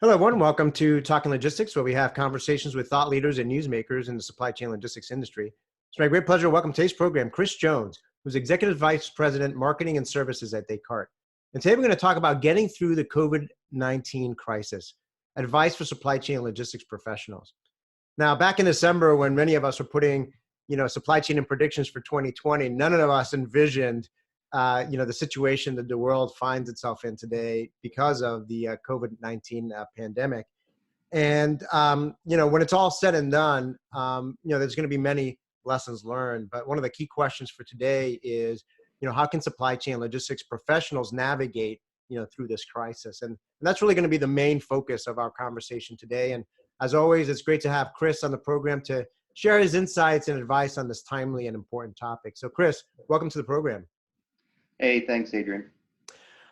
Hello, everyone. Welcome to Talking Logistics, where we have conversations with thought leaders and newsmakers in the supply chain logistics industry. It's my great pleasure to welcome today's program, Chris Jones, who's Executive Vice President, Marketing and Services at Descartes. And today we're going to talk about getting through the COVID-19 crisis, advice for supply chain logistics professionals. Now, back in December, when many of us were putting, supply chain and predictions for 2020, none of us envisioned the situation that the world finds itself in today because of the COVID-19 pandemic. And, when it's all said and done, there's going to be many lessons learned. But one of the key questions for today is, how can supply chain logistics professionals navigate, through this crisis? And that's really going to be the main focus of our conversation today. And as always, it's great to have Chris on the program to share his insights and advice on this timely and important topic. So Chris, welcome to the program. Hey, thanks, Adrian.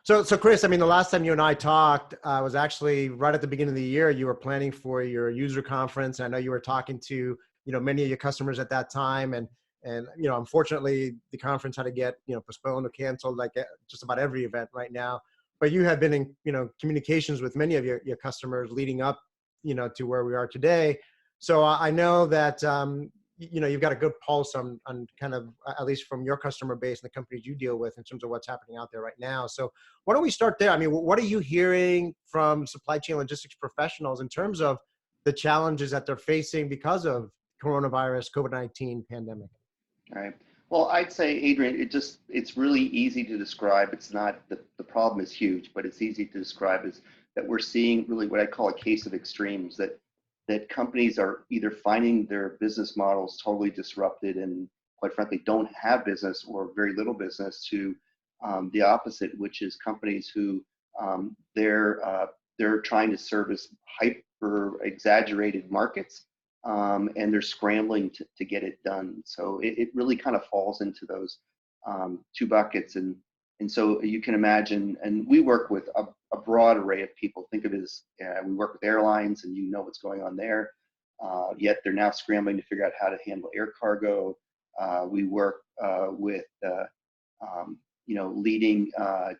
So Chris, I mean, the last time you and I talked was actually right at the beginning of the year. You were planning for your user conference. I know you were talking to, many of your customers at that time. And unfortunately, the conference had to get, postponed or canceled, like just about every event right now. But you have been in, communications with many of your customers leading up, to where we are today. So I know that, you've got a good pulse on kind of, at least from your customer base and the companies you deal with in terms of what's happening out there right now. So why don't we start there? I mean, what are you hearing from supply chain logistics professionals in terms of the challenges that they're facing because of coronavirus, COVID-19 pandemic? All right. Well, I'd say, Adrian, it's really easy to describe. It's not, the problem is huge, but it's easy to describe as that we're seeing really what I call a case of extremes, that companies are either finding their business models totally disrupted and quite frankly don't have business or very little business, to the opposite, which is companies who they're trying to service hyper exaggerated markets, and they're scrambling to get it done. So it really kind of falls into those two buckets. And so you can imagine, and we work with a broad array of people. Think of it as, we work with airlines, and what's going on there. Yet they're now scrambling to figure out how to handle air cargo. We work with, leading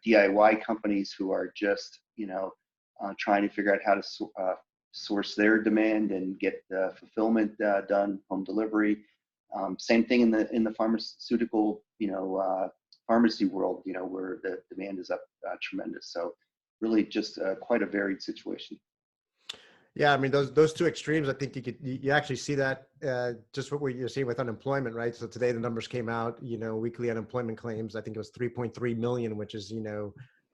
DIY companies who are just, trying to figure out how to source their demand and get the fulfillment done, home delivery. Same thing in the pharmaceutical, pharmacy world, where the demand is up tremendous. So really just quite a varied situation. Yeah, I mean, those two extremes, I think you actually see that just what you're seeing with unemployment, right? So today the numbers came out, weekly unemployment claims, I think it was 3.3 million, which is,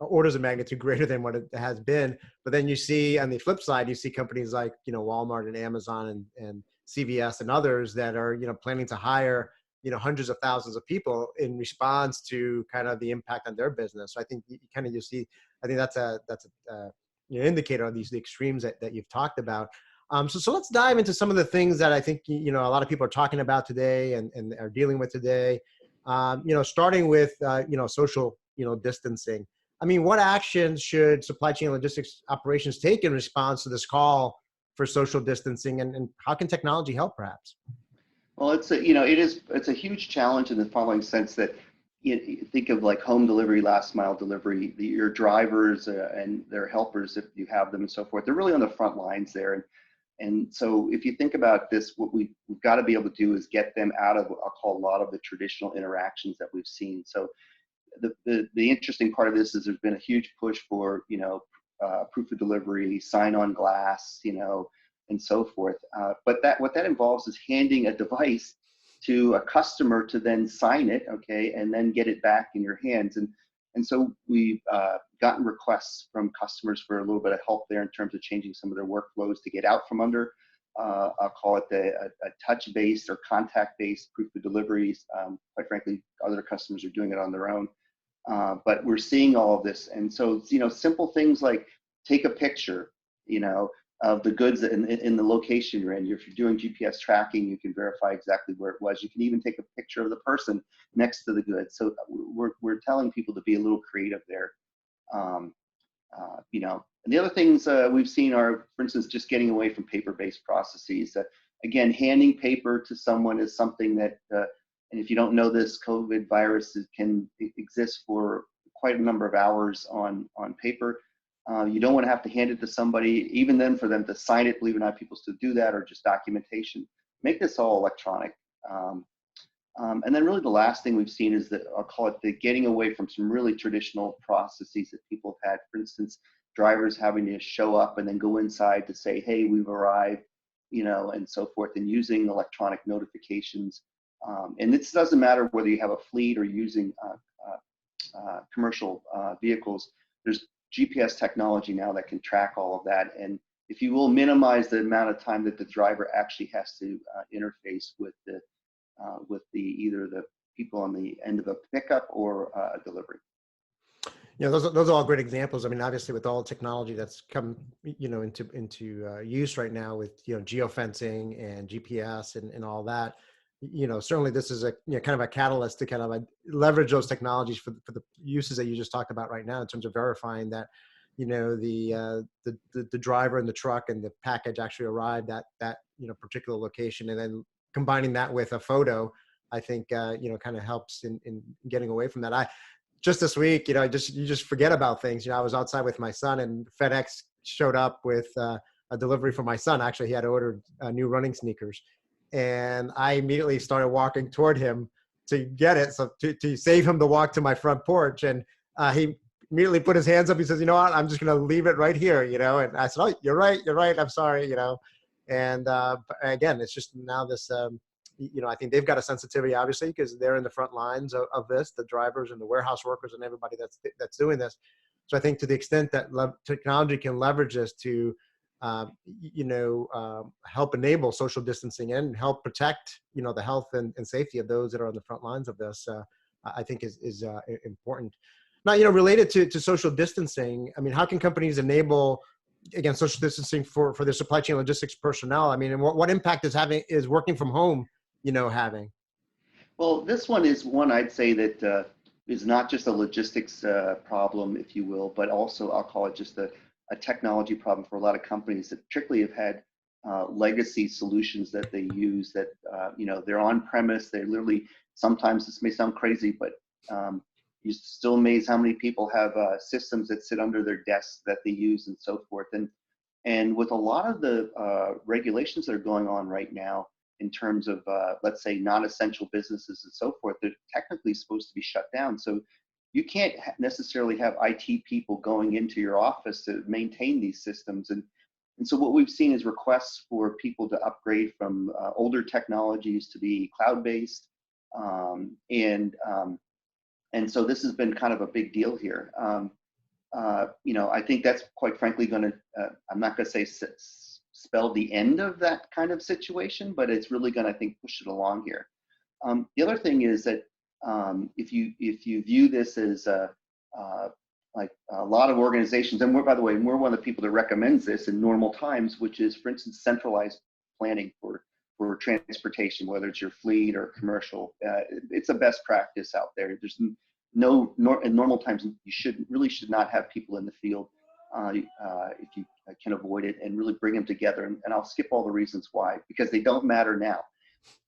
orders of magnitude greater than what it has been. But then you see on the flip side, you see companies like, Walmart and Amazon and CVS and others that are, planning to hire, hundreds of thousands of people in response to kind of the impact on their business. So I think you see, I think that's a indicator of the extremes that you've talked about. So let's dive into some of the things that I think, a lot of people are talking about today and are dealing with today. Starting with, social, distancing. I mean, what actions should supply chain logistics operations take in response to this call for social distancing, and how can technology help perhaps? Well, it's a huge challenge in the following sense that you think of like home delivery, last mile delivery, your drivers and their helpers, if you have them and so forth, they're really on the front lines there. And so if you think about this, what we've got to be able to do is get them out of what I'll call a lot of the traditional interactions that we've seen. So the interesting part of this is there's been a huge push for, proof of delivery, sign on glass, and so forth. But what that involves is handing a device to a customer to then sign it, okay, and then get it back in your hands. And so we've gotten requests from customers for a little bit of help there in terms of changing some of their workflows to get out from under, I'll call it a touch-based or contact-based proof of deliveries. Quite frankly, other customers are doing it on their own. But we're seeing all of this. And so, simple things like take a picture, of the goods in the location you're in. If you're doing GPS tracking, you can verify exactly where it was. You can even take a picture of the person next to the goods. So we're telling people to be a little creative there. And the other things we've seen are, for instance, just getting away from paper-based processes. Again, handing paper to someone is something that, and if you don't know this, COVID virus can exist for quite a number of hours on paper. You don't want to have to hand it to somebody, even then for them to sign it. Believe it or not, people still do that, or just documentation. Make this all electronic. And then really the last thing we've seen is that I'll call it the getting away from some really traditional processes that people have had. For instance, drivers having to show up and then go inside to say, hey, we've arrived, and so forth, and using electronic notifications. And this doesn't matter whether you have a fleet or using commercial vehicles. There's GPS technology now that can track all of that. And if you will, minimize the amount of time that the driver actually has to interface with either the people on the end of a pickup or a delivery. Those are all great examples. I mean, obviously, with all the technology that's come, into use right now with geofencing and GPS and all that, certainly this is a kind of a catalyst to kind of leverage those technologies for the uses that you just talked about right now in terms of verifying that the driver and the truck and the package actually arrived at that particular location, and then combining that with a photo, I think kind of helps in getting away from that. Just this week, you just forget about things. I was outside with my son, and FedEx showed up with a delivery for my son. Actually, he had ordered new running sneakers, and I immediately started walking toward him to get it, so to save him the walk to my front porch. And he immediately put his hands up. He says, "You know what? I'm just going to leave it right here." And I said, "Oh, you're right. I'm sorry." And but again, it's just now this. I think they've got a sensitivity, obviously, because they're in the front lines of this, the drivers and the warehouse workers and everybody that's doing this. So I think to the extent that technology can leverage this to, help enable social distancing and help protect, the health and safety of those that are on the front lines of this, I think is important. Now, related to social distancing, I mean, how can companies enable, again, social distancing for their supply chain logistics personnel? I mean, and what impact is working from home having? Well, this one is one I'd say that is not just a logistics problem, if you will, but also I'll call it just a technology problem for a lot of companies that particularly have had legacy solutions that they use that, they're on premise. They're literally, sometimes this may sound crazy, but you're still amazed how many people have systems that sit under their desks that they use and so forth. And with a lot of the regulations that are going on right now, in terms of, let's say, non-essential businesses and so forth, they're technically supposed to be shut down. So you can't necessarily have IT people going into your office to maintain these systems. And so what we've seen is requests for people to upgrade from older technologies to be cloud-based. And so this has been kind of a big deal here. I think that's quite frankly going to, I'm not going to say spell the end of that kind of situation, but it's really going to, I think, push it along here. The other thing is that if you view this as like a lot of organizations, and by the way, we're one of the people that recommends this in normal times, which is, for instance, centralized planning for transportation, whether it's your fleet or commercial. It's a best practice out there. There's in normal times, you should not have people in the field if you can avoid it, and really bring them together. And I'll skip all the reasons why, because they don't matter now.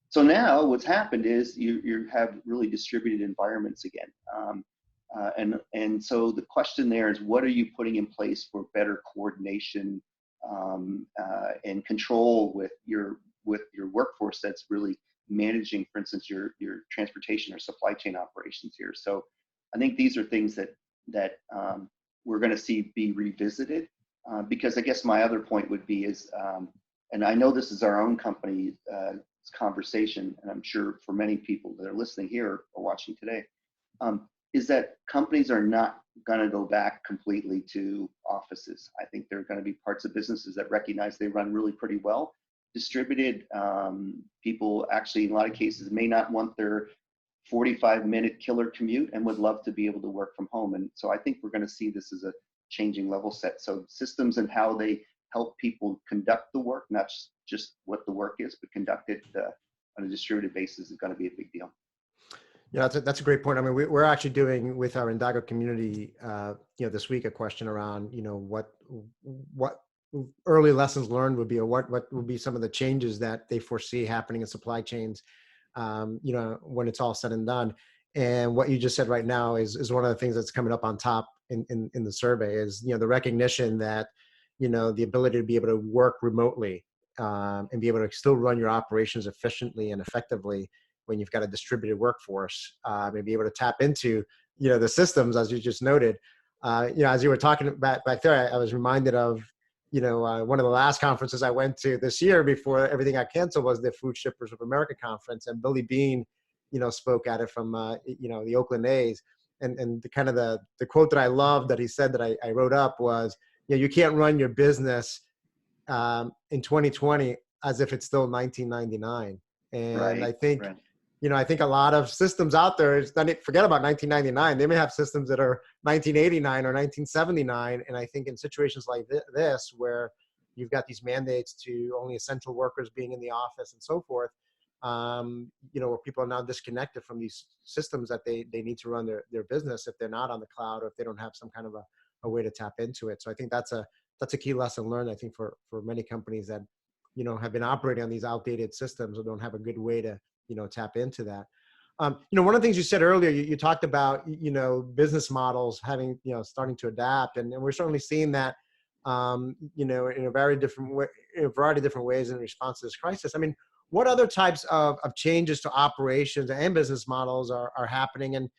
So now what's happened is you have really distributed environments again. And so the question there is, what are you putting in place for better coordination and control with your workforce that's really managing, for instance, your transportation or supply chain operations here. So I think these are things that we're going to see be revisited, because I guess my other point would be is, and I know this is our own company's conversation, and I'm sure for many people that are listening here or watching today, is that companies are not going to go back completely to offices. I think there are going to be parts of businesses that recognize they run really pretty well distributed. People actually, in a lot of cases, may not want their 45-minute killer commute and would love to be able to work from home. And so I think we're going to see this as a changing level set. So systems and how they help people conduct the work, not just what the work is, but conduct it on a distributed basis, is going to be a big deal. Yeah, that's a great point. I mean, we're actually doing with our Indago community, this week, a question around, what early lessons learned would be, or what would be some of the changes that they foresee happening in supply chains, when it's all said and done. And what you just said right now is one of the things that's coming up on top. in the survey is, the recognition that, the ability to be able to work remotely, and be able to still run your operations efficiently and effectively when you've got a distributed workforce, and be able to tap into, the systems, as you just noted. As you were talking back there, I was reminded of, one of the last conferences I went to this year before everything got canceled was the Food Shippers of America conference, and Billy Bean, spoke at it from, the Oakland A's. And the kind of the quote that I loved that he said that I wrote up was, you can't run your business in 2020 as if it's still 1999. And I Right, think, right. I think a lot of systems out there, forget about 1999. They may have systems that are 1989 or 1979. And I think in situations like this, where you've got these mandates to only essential workers being in the office and so forth, where people are now disconnected from these systems that they need to run their business if they're not on the cloud or if they don't have some kind of a way to tap into it. So I think that's a key lesson learned, I think, for many companies that, have been operating on these outdated systems or don't have a good way to, tap into that. One of the things you said earlier, you talked about, business models having, starting to adapt. And we're certainly seeing that, in a variety of different ways in response to this crisis. I mean, what other types of changes to operations and business models are happening? And,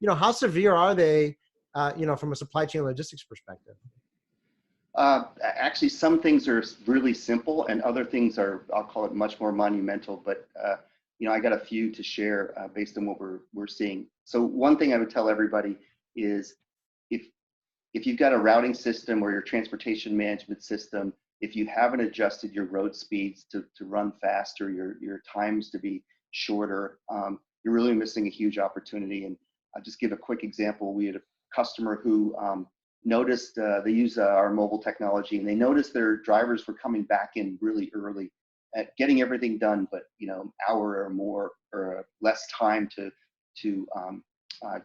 how severe are they, from a supply chain logistics perspective? Actually, some things are really simple, and other things are, I'll call it, much more monumental. But I got a few to share based on what we're seeing. So one thing I would tell everybody is, if you've got a routing system or your transportation management system, if you haven't adjusted your road speeds to run faster, your times to be shorter, you're really missing a huge opportunity. And I'll just give a quick example. We had a customer who noticed, they use our mobile technology, and they noticed their drivers were coming back in really early at getting everything done, but hour or more or less time to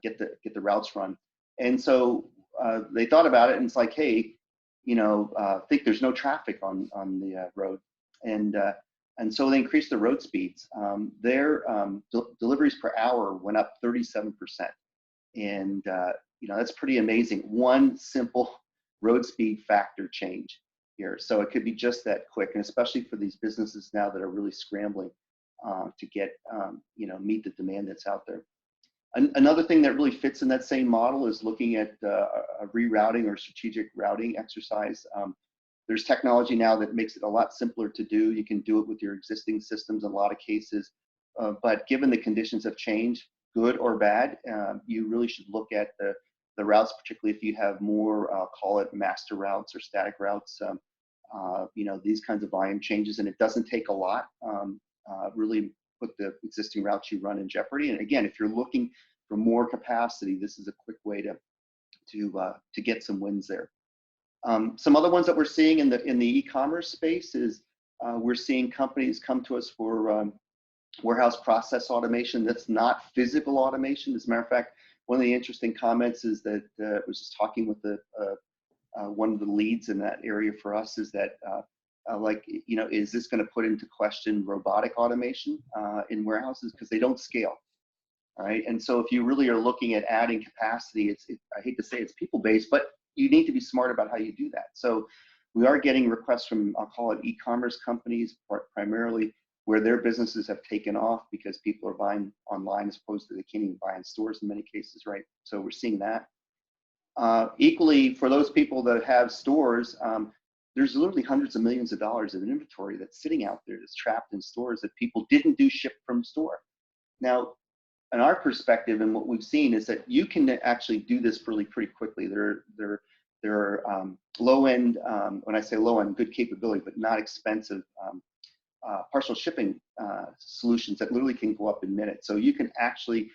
get the routes run. And so they thought about it, and it's like, hey, think there's no traffic on the road, and so they increased the road speeds. Their deliveries per hour went up 37%, and that's pretty amazing. One simple road speed factor change here, so it could be just that quick, and especially for these businesses now that are really scrambling to get meet the demand that's out there. Another thing that really fits in that same model is looking at a rerouting or strategic routing exercise. There's technology now that makes it a lot simpler to do. You can do it with your existing systems in a lot of cases, but given the conditions have changed, good or bad, you really should look at the routes, particularly if you have more, call it master routes or static routes. These kinds of volume changes, and it doesn't take a lot. Really put the existing routes you run in jeopardy. And again, if you're looking for more capacity, this is a quick way to get some wins there. Some other ones that we're seeing in the e-commerce space is we're seeing companies come to us for warehouse process automation. That's not physical automation. As a matter of fact, one of the interesting comments is that I was just talking with one of the leads in that area for us, is that is this going to put into question robotic automation in warehouses, because they don't scale, all right? And so if you really are looking at adding capacity, I hate to say it's people-based, but you need to be smart about how you do that. So we are getting requests from, I'll call it, e-commerce companies, primarily, where their businesses have taken off because people are buying online as opposed to they can't even buy in stores in many cases, right? So we're seeing that. Equally, for those people that have stores, there's literally hundreds of millions of dollars of inventory that's sitting out there that's trapped in stores that people didn't do ship from store. Now, in our perspective and what we've seen is that you can actually do this pretty quickly. There are low-end, when I say low-end, good capability, but not expensive partial shipping solutions that literally can go up in minutes. So you can actually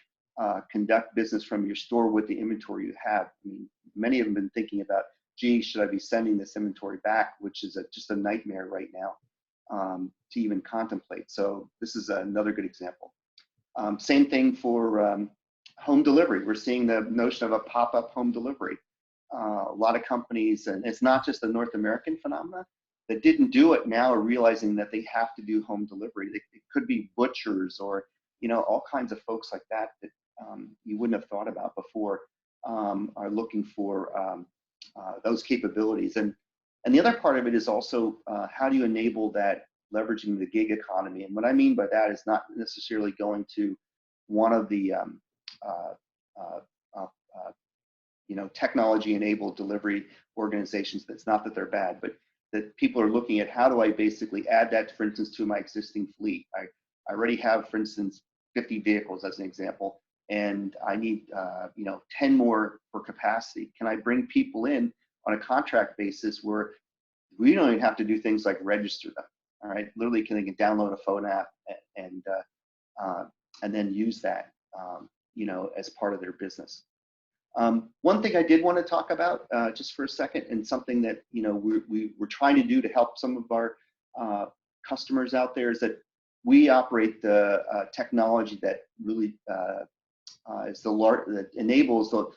conduct business from your store with the inventory you have. I mean, many of them have been thinking about, gee, should I be sending this inventory back, which is just a nightmare right now to even contemplate. So this is another good example. Same thing for home delivery. We're seeing the notion of a pop-up home delivery. A lot of companies, and it's not just a North American phenomenon, that didn't do it now are realizing that they have to do home delivery. It could be butchers or all kinds of folks like that you wouldn't have thought about before. are looking for those capabilities. And the other part of it is also how do you enable that leveraging the gig economy? And what I mean by that is not necessarily going to one of the uh, uh, uh, technology-enabled delivery organizations. That's not that they're bad, but that people are looking at how do I basically add that, for instance, to my existing fleet. I already have, for instance, 50 vehicles as an example, and I need 10 more for capacity. Can I bring people in on a contract basis where we don't even have to do things like register them? All right, literally, they can download a phone app and then use that, as part of their business. One thing I did want to talk about just for a second, and something that we're trying to do to help some of our customers out there, is that we operate the technology that really is that enables a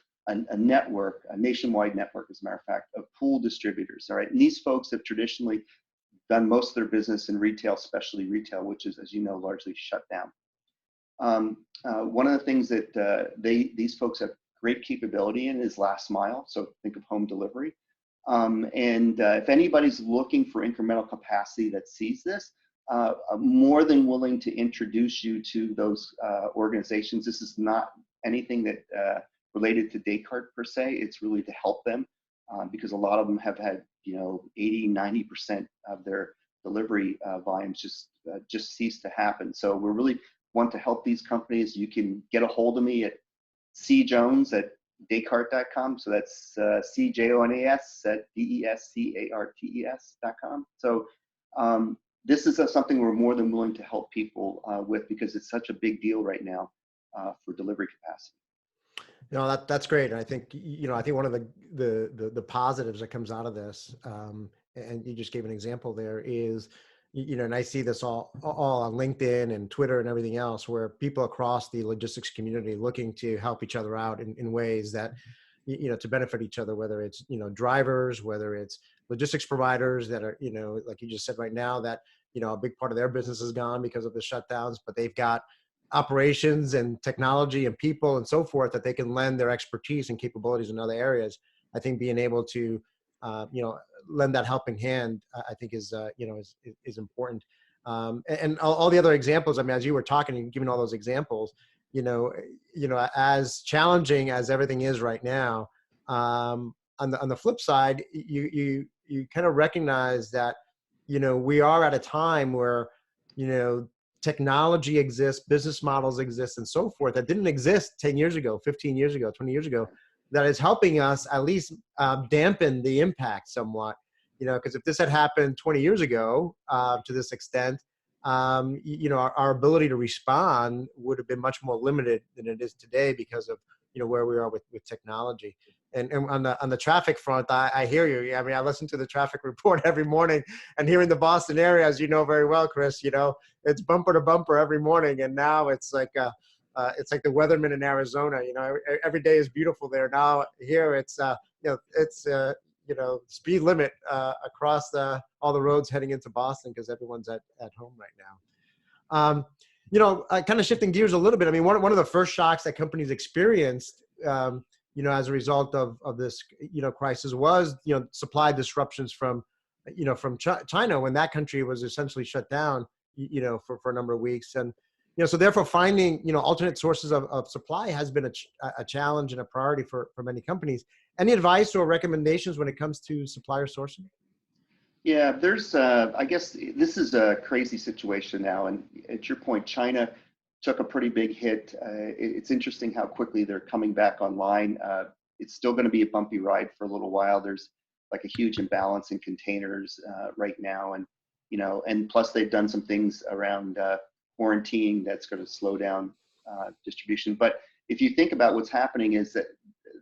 network, a nationwide network, as a matter of fact, of pool distributors. All right, and these folks have traditionally done most of their business in retail, especially retail, which is, as you know, largely shut down. One of the things that these folks have great capability in is last mile. So think of home delivery. If anybody's looking for incremental capacity that sees this, I'm more than willing to introduce you to those organizations. This is not anything that related to Descartes per se. It's really to help them because a lot of them have had 80, 90% of their delivery volumes just cease to happen. So we really want to help these companies. You can get a hold of me at cjones@descartes.com. So that's CJONAS@DESCARTES.com. So this is something we're more than willing to help people with, because it's such a big deal right now for delivery capacity. That's great. And I think, I think one of the positives that comes out of this, and you just gave an example there, is, and I see this all on LinkedIn and Twitter and everything else, where people across the logistics community looking to help each other out in ways that, to benefit each other, whether it's, drivers, whether it's logistics providers that are, like you just said right now, that, a big part of their business is gone because of the shutdowns, but they've got operations and technology and people and so forth that they can lend their expertise and capabilities in other areas. I think being able to, lend that helping hand, I think is important. And all the other examples, I mean, as you were talking and giving all those examples, as challenging as everything is right now, on the flip side, you kind of recognize that, we are at a time where, technology exists, business models exist, and so forth that didn't exist 10 years ago, 15 years ago, 20 years ago, that is helping us at least dampen the impact somewhat. Because if this had happened 20 years ago to this extent, our ability to respond would have been much more limited than it is today because of, where we are with technology. And on the traffic front, I hear you. I mean, I listen to the traffic report every morning, and here in the Boston area, as you know very well, Chris, it's bumper to bumper every morning. And now it's like the weatherman in Arizona. Every day is beautiful there. Now here it's speed limit across all the roads heading into Boston because everyone's at home right now. Kind of shifting gears a little bit. I mean, one of the first shocks that companies experienced, as a result of this, crisis was, supply disruptions from China, when that country was essentially shut down, for a number of weeks. And, so therefore finding, alternate sources of supply has been a challenge and a priority for many companies. Any advice or recommendations when it comes to supplier sourcing? Yeah, there's, I guess this is a crazy situation now. And at your point, China took a pretty big hit. It's interesting how quickly they're coming back online. It's still going to be a bumpy ride for a little while. There's like a huge imbalance in containers right now. And, and plus they've done some things around quarantining that's going to slow down distribution. But if you think about what's happening is that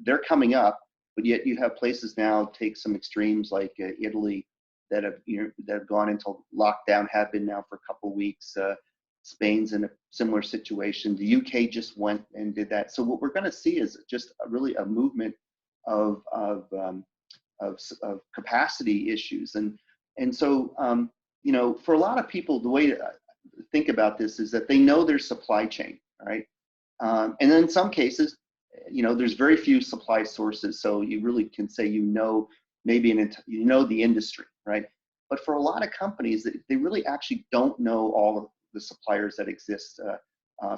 they're coming up, but yet you have places now, take some extremes like Italy, that have gone into lockdown, have been now for a couple of weeks. Spain's in a similar situation. The UK just went and did that. So what we're going to see is just really a movement of capacity issues. And so for a lot of people, the way to think about this is that they know their supply chain, right? And then in some cases, there's very few supply sources, so you really can say maybe the industry, right? But for a lot of companies, they really actually don't know all of the suppliers that exist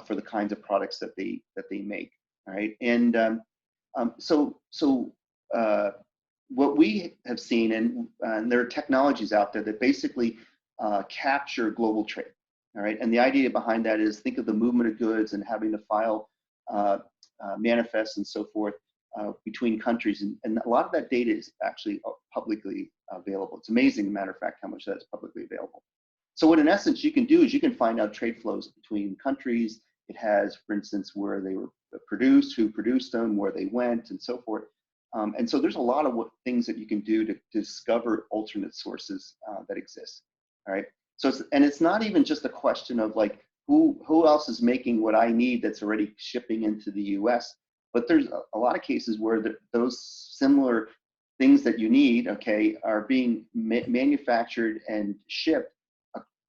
for the kinds of products that they make, right? And what we have seen, and there are technologies out there that basically capture global trade, all right? And the idea behind that is, think of the movement of goods and having to file manifests and so forth between countries, and a lot of that data is actually publicly available. It's amazing, matter of fact, how much that's publicly available. So what in essence you can do is you can find out trade flows between countries. It has, for instance, where they were produced, who produced them, where they went, and so forth. And so there's a lot of things that you can do to discover alternate sources that exist. All right. So it's not even just a question of like who else is making what I need that's already shipping into the U.S. But there's a lot of cases where those similar things that you need, okay, are being manufactured and shipped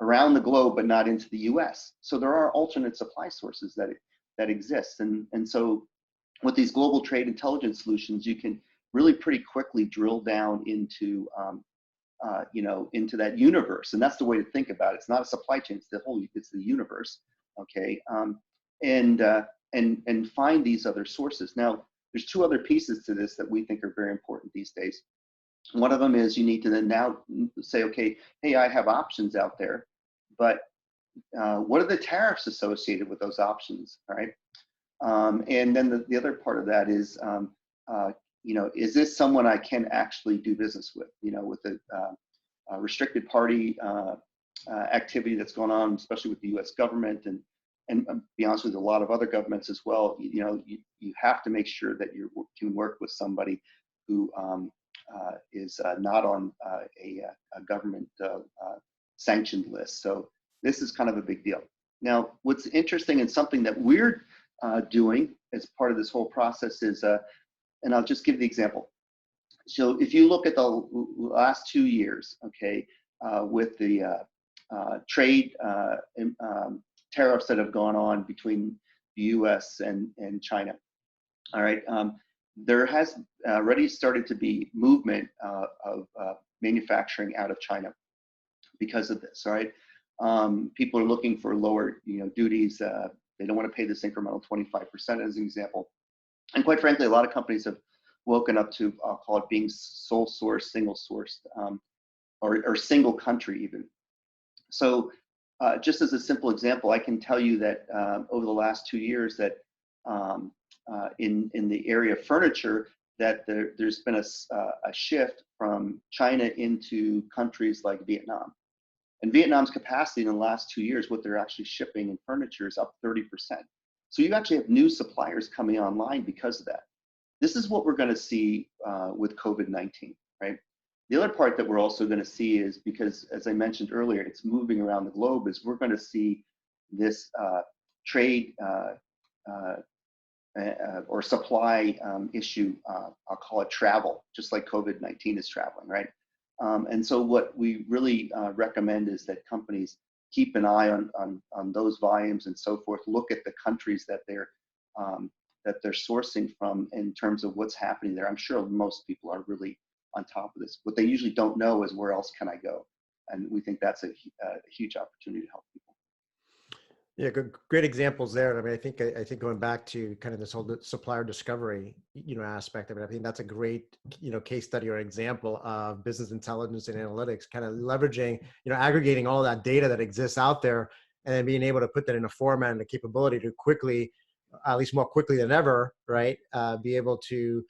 around the globe, but not into the U.S. So there are alternate supply sources that exist, and so with these global trade intelligence solutions, you can really pretty quickly drill down into into that universe, and that's the way to think about it. It's not a supply chain; it's the universe, okay, and find these other sources. Now, there's two other pieces to this that we think are very important these days. One of them is you need to then now say, okay, hey, I have options out there, but what are the tariffs associated with those options, all right? And then the other part of that is, is this someone I can actually do business with? With the restricted party activity that's going on, especially with the U.S. government, and be honest with you, a lot of other governments as well. You have to make sure that you can work with somebody who is not on a government sanctioned list. So this is kind of a big deal. Now, what's interesting and something that we're doing as part of this whole process is, and I'll just give the example. So if you look at the last 2 years, okay, with the trade tariffs that have gone on between the U.S. and China, all right, there has already started to be movement of manufacturing out of China because of this, all right? People are looking for lower, duties. They don't want to pay this incremental 25% as an example. And quite frankly, a lot of companies have woken up to, I'll call it, being sole source, single sourced, or single country even. So just as a simple example, I can tell you that over the last 2 years that in the area of furniture, that there's been a shift from China into countries like Vietnam. And Vietnam's capacity in the last 2 years, what they're actually shipping in furniture, is up 30%. So you actually have new suppliers coming online because of that. This is what we're going to see with COVID-19, right? The other part that we're also going to see is, because as I mentioned earlier, it's moving around the globe, is we're going to see this trade or supply issue, I'll call it travel, just like COVID-19 is traveling, right? And so what we really recommend is that companies keep an eye on those volumes and so forth. Look at the countries that they're sourcing from in terms of what's happening there. I'm sure most people are really on top of this. What they usually don't know is, where else can I go? And we think that's a huge opportunity to help people. Yeah, great examples there. I mean, I think going back to kind of this whole supplier discovery, aspect of it, I think that's a great, case study or example of business intelligence and analytics, kind of leveraging, aggregating all that data that exists out there, and then being able to put that in a format and a capability to quickly, at least more quickly than ever, right, be able to,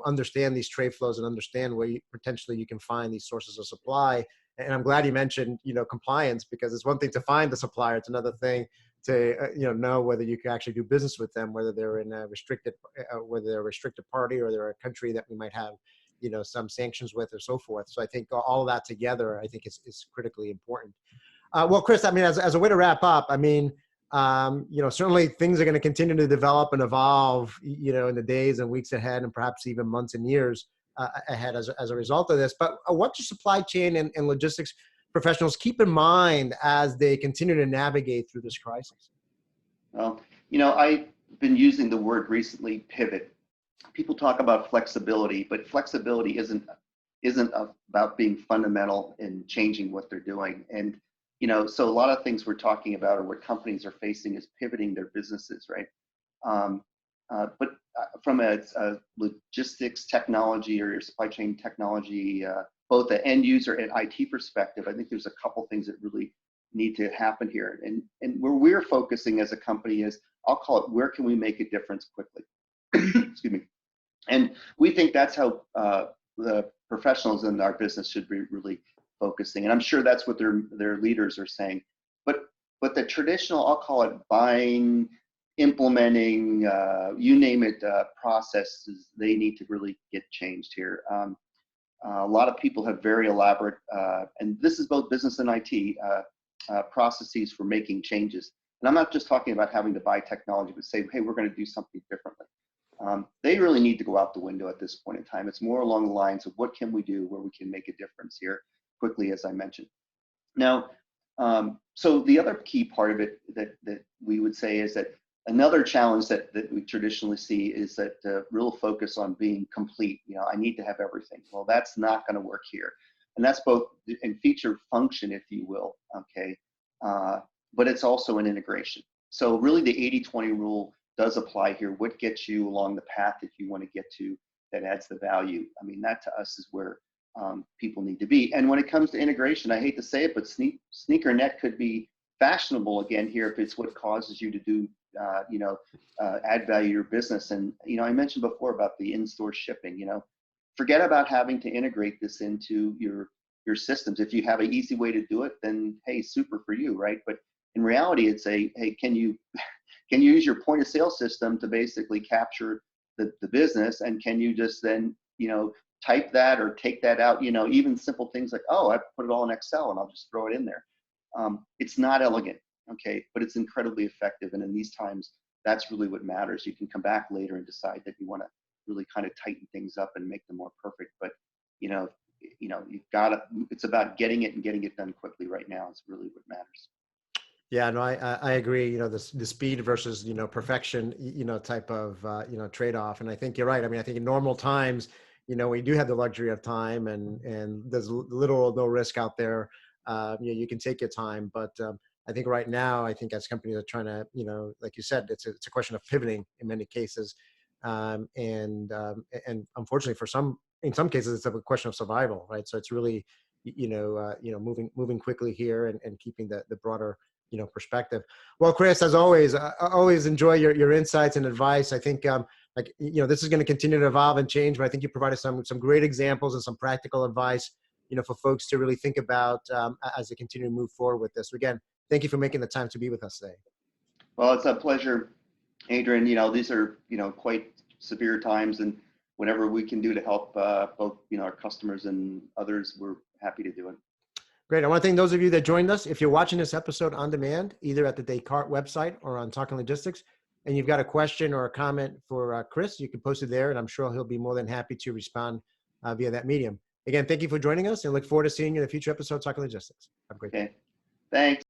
understand these trade flows and understand where potentially you can find these sources of supply. And I'm glad you mentioned, compliance, because it's one thing to find the supplier. It's another thing to, know whether you can actually do business with them, whether they're in a whether they're a restricted party or they're a country that we might have, some sanctions with or so forth. So I think all of that together, I think is critically important. Well, Chris, I mean, as a way to wrap up, I mean, certainly things are going to continue to develop and evolve, in the days and weeks ahead, and perhaps even months and years ahead as a result of this. But what do supply chain and logistics professionals keep in mind as they continue to navigate through this crisis? Well, been using the word recently, pivot. People talk about flexibility, but flexibility isn't about being fundamental in changing what they're doing. And so a lot of things we're talking about or what companies are facing is pivoting their businesses, right? But from a logistics technology or your supply chain technology, both the end user and IT perspective, I think there's a couple things that really need to happen here. And where we're focusing as a company is, I'll call it, where can we make a difference quickly? Excuse me. And we think that's how the professionals in our business should be really focusing. And I'm sure that's what their leaders are saying. But the traditional, I'll call it, buying, implementing, you name it, processes, they need to really get changed here. A lot of people have very elaborate, and this is both business and IT, processes for making changes. And I'm not just talking about having to buy technology, but say, hey, we're going to do something differently. They really need to go out the window at this point in time. It's more along the lines of what can we do where we can make a difference here quickly, as I mentioned. Now, so the other key part of it that we would say is that another challenge that we traditionally see is that real focus on being complete. I need to have everything. Well, that's not going to work here. And that's both in feature function, if you will, okay? But it's also an integration. So really the 80-20 rule does apply here. What gets you along the path that you want to get to that adds the value? I mean, that to us is where people need to be. And when it comes to integration, I hate to say it, but sneakernet could be fashionable again here if it's what causes you to do, add value to your business. And, I mentioned before about the in-store shipping, forget about having to integrate this into your systems. If you have an easy way to do it, then, hey, super for you, right? But in reality, it's hey, can you use your point of sale system to basically capture the business? And can you just then, type that or take that out, even simple things like, oh, I put it all in Excel and I'll just throw it in there. It's not elegant, okay, but it's incredibly effective. And in these times, that's really what matters. You can come back later and decide that you want to really kind of tighten things up and make them more perfect. But, you've got to, it's about getting it and getting it done quickly right now is really what matters. Yeah, no, I agree. The speed versus perfection, type of trade-off. And I think you're right. I mean, I think in normal times, we do have the luxury of time, and there's little or no risk out there. You can take your time, but I think right now, I think as companies are trying to, like you said, it's a question of pivoting in many cases, and unfortunately, in some cases, it's a question of survival, right? So it's really, moving quickly here and keeping the broader perspective. Well, Chris, as always, I always enjoy your insights and advice. I think this is going to continue to evolve and change, but I think you provided some great examples and some practical advice, for folks to really think about as they continue to move forward with this. So again, thank you for making the time to be with us today. Well, it's a pleasure, Adrian. These are, quite severe times, and whatever we can do to help both, our customers and others, we're happy to do it. Great. I want to thank those of you that joined us. If you're watching this episode on demand, either at the Descartes website or on Talking Logistics, and you've got a question or a comment for Chris, you can post it there, and I'm sure he'll be more than happy to respond via that medium. Again, thank you for joining us, and look forward to seeing you in a future episode of Talking Logistics. Have a great day. Thanks.